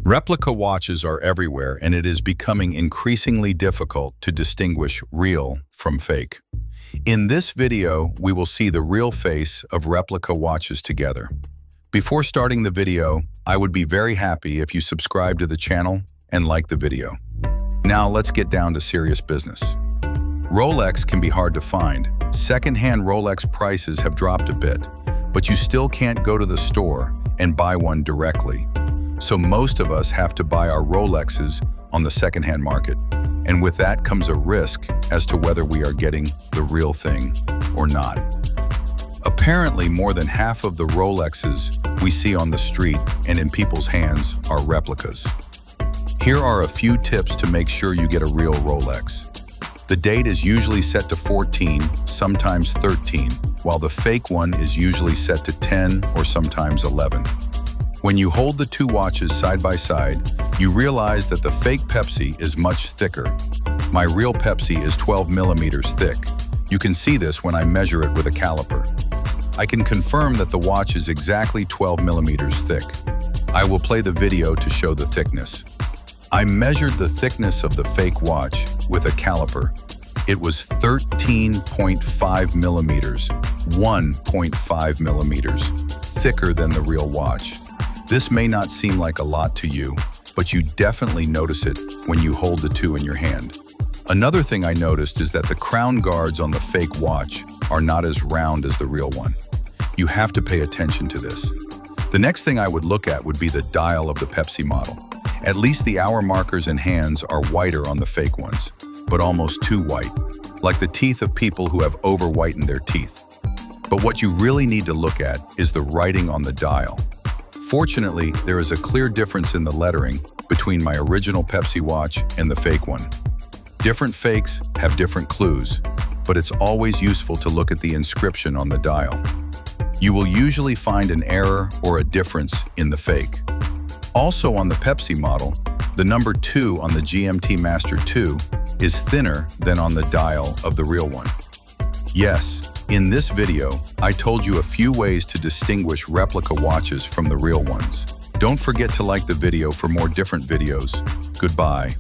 Replica watches are everywhere, and it is becoming increasingly difficult to distinguish real from fake. In this video, we will see the real face of replica watches together. Before starting the video, I would be very happy if you subscribe to the channel and like the video. Now let's get down to serious business. Rolex can be hard to find. Second-hand Rolex prices have dropped a bit, but you still can't go to the store and buy one directly. So most of us have to buy our Rolexes on the second-hand market. And with that comes a risk as to whether we are getting the real thing or not. Apparently, more than half of the Rolexes we see on the street and in people's hands are replicas. Here are a few tips to make sure you get a real Rolex. The date is usually set to 14, sometimes 13, while the fake one is usually set to 10 or sometimes 11. When you hold the two watches side by side, you realize that the fake Pepsi is much thicker. My real Pepsi is 12 millimeters thick. You can see this when I measure it with a caliper. I can confirm that the watch is exactly 12 millimeters thick. I will play the video to show the thickness. I measured the thickness of the fake watch with a caliper. It was 13.5 millimeters, 1.5 millimeters, thicker than the real watch. This may not seem like a lot to you, but you definitely notice it when you hold the two in your hand. Another thing I noticed is that the crown guards on the fake watch are not as round as the real one. You have to pay attention to this. The next thing I would look at would be the dial of the Pepsi model. At least the hour markers and hands are whiter on the fake ones, but almost too white, like the teeth of people who have over-whitened their teeth. But what you really need to look at is the writing on the dial. Fortunately, there is a clear difference in the lettering between my original Pepsi watch and the fake one. Different fakes have different clues, but it's always useful to look at the inscription on the dial. You will usually find an error or a difference in the fake. Also on the Pepsi model, the number 2 on the GMT Master 2 is thinner than on the dial of the real one. Yes, in this video, I told you a few ways to distinguish replica watches from the real ones. Don't forget to like the video for more different videos. Goodbye.